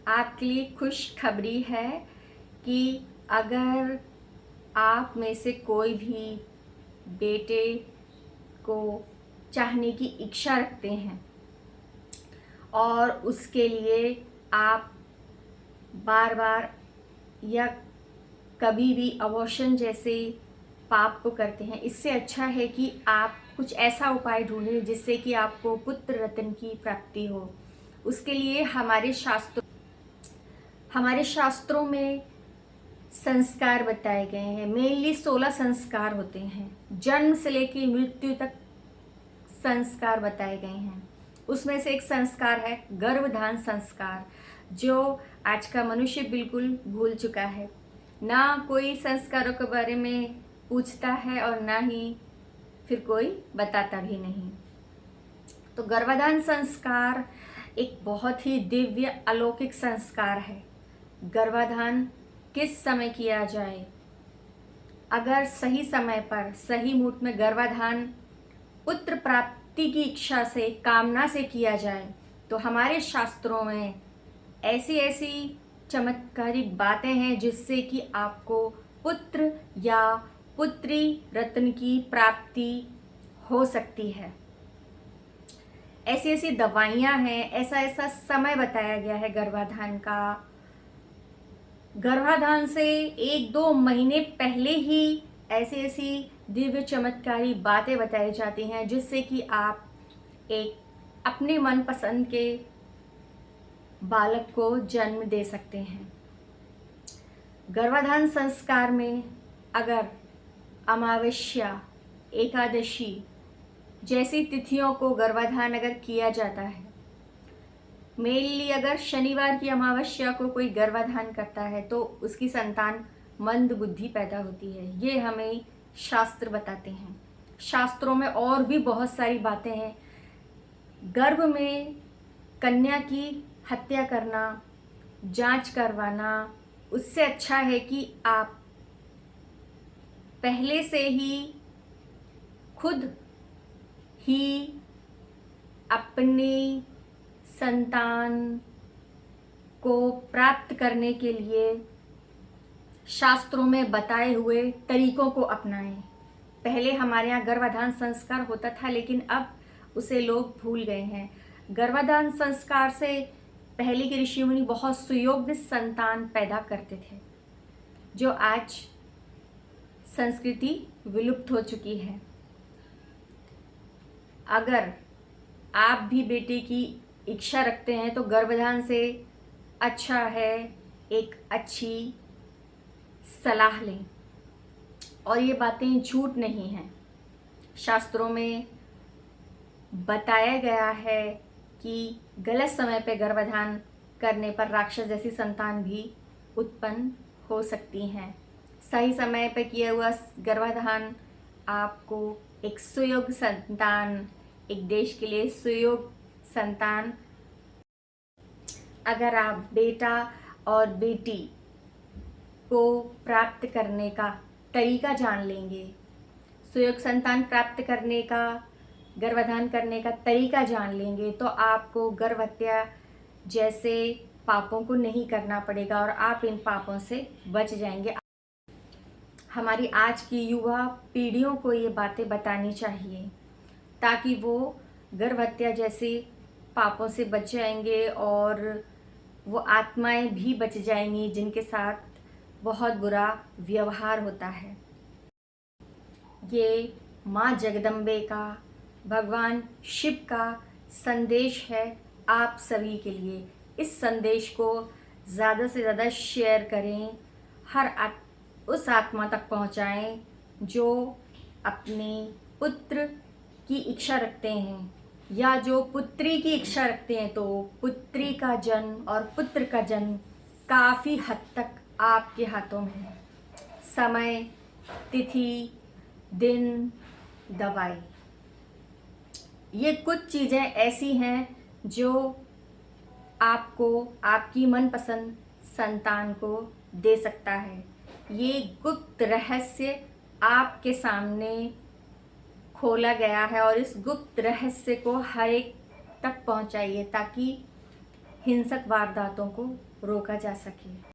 आपके लिए खुशखबरी है कि अगर आप में से कोई भी बेटे को चाहने की इच्छा रखते हैं और उसके लिए आप बार बार या कभी भी अबॉर्शन जैसे पाप को करते हैं, इससे अच्छा है कि आप कुछ ऐसा उपाय ढूंढें जिससे कि आपको पुत्र रत्न की प्राप्ति हो। उसके लिए हमारे शास्त्रों में संस्कार बताए गए हैं। मेनली 16 संस्कार होते हैं, जन्म से लेकर मृत्यु तक संस्कार बताए गए हैं। उसमें से एक संस्कार है गर्भधान संस्कार, जो आज का मनुष्य बिल्कुल भूल चुका है। ना कोई संस्कारों के बारे में पूछता है और ना ही फिर कोई बताता भी नहीं। तो गर्भधान संस्कार एक बहुत ही दिव्य अलौकिक संस्कार है। गर्भाधान किस समय किया जाए? अगर सही समय पर सही मुहूर्त में गर्भाधान पुत्र प्राप्ति की इच्छा से, कामना से किया जाए तो हमारे शास्त्रों में ऐसी ऐसी चमत्कारिक बातें हैं जिससे कि आपको पुत्र या पुत्री रत्न की प्राप्ति हो सकती है। ऐसी ऐसी दवाइयाँ हैं, ऐसा ऐसा समय बताया गया है गर्भाधान का। गर्भाधान से 1-2 महीने पहले ही ऐसी ऐसी दिव्य चमत्कारी बातें बताई जाती हैं जिससे कि आप एक अपने मनपसंद के बालक को जन्म दे सकते हैं। गर्भाधान संस्कार में अगर अमावस्या, एकादशी जैसी तिथियों को गर्भाधान अगर किया जाता है, मेनली अगर शनिवार की अमावस्या को कोई गर्भाधान करता है तो उसकी संतान मंद बुद्धि पैदा होती है। ये हमें शास्त्र बताते हैं। शास्त्रों में और भी बहुत सारी बातें हैं। गर्भ में कन्या की हत्या करना, जांच करवाना, उससे अच्छा है कि आप पहले से ही खुद ही अपनी संतान को प्राप्त करने के लिए शास्त्रों में बताए हुए तरीकों को अपनाएं। पहले हमारे यहाँ गर्भाधान संस्कार होता था, लेकिन अब उसे लोग भूल गए हैं। गर्भाधान संस्कार से पहले के ऋषि मुनि बहुत सुयोग्य संतान पैदा करते थे, जो आज संस्कृति विलुप्त हो चुकी है। अगर आप भी बेटे की इच्छा रखते हैं तो गर्भाधान से अच्छा है एक अच्छी सलाह लें। और ये बातें झूठ नहीं हैं। शास्त्रों में बताया गया है कि गलत समय पे गर्भाधान करने पर राक्षस जैसी संतान भी उत्पन्न हो सकती हैं। सही समय पे किया हुआ गर्भाधान आपको एक सुयोग्य संतान, एक देश के लिए सुयोग्य संतान, अगर आप बेटा और बेटी को प्राप्त करने का तरीका जान लेंगे, सुयोग्य संतान प्राप्त करने का, गर्भाधान करने का तरीका जान लेंगे, तो आपको गर्भ हत्या जैसे पापों को नहीं करना पड़ेगा और आप इन पापों से बच जाएंगे। हमारी आज की युवा पीढ़ियों को ये बातें बतानी चाहिए ताकि वो गर्भ हत्या जैसे पापों से बच जाएंगे और वो आत्माएं भी बच जाएंगी जिनके साथ बहुत बुरा व्यवहार होता है। ये माँ जगदम्बे का, भगवान शिव का संदेश है आप सभी के लिए। इस संदेश को ज़्यादा से ज़्यादा शेयर करें, उस आत्मा तक पहुँचाएं जो अपने पुत्र की इच्छा रखते हैं या जो पुत्री की इच्छा रखते हैं। तो पुत्री का जन्म और पुत्र का जन्म काफ़ी हद तक आपके हाथों में है। समय, तिथि, दिन, दवाई, ये कुछ चीज़ें ऐसी हैं जो आपको आपकी मनपसंद संतान को दे सकता है। ये गुप्त रहस्य आपके सामने खोला गया है और इस गुप्त रहस्य को हर एक तक पहुंचाइए ताकि हिंसक वारदातों को रोका जा सके।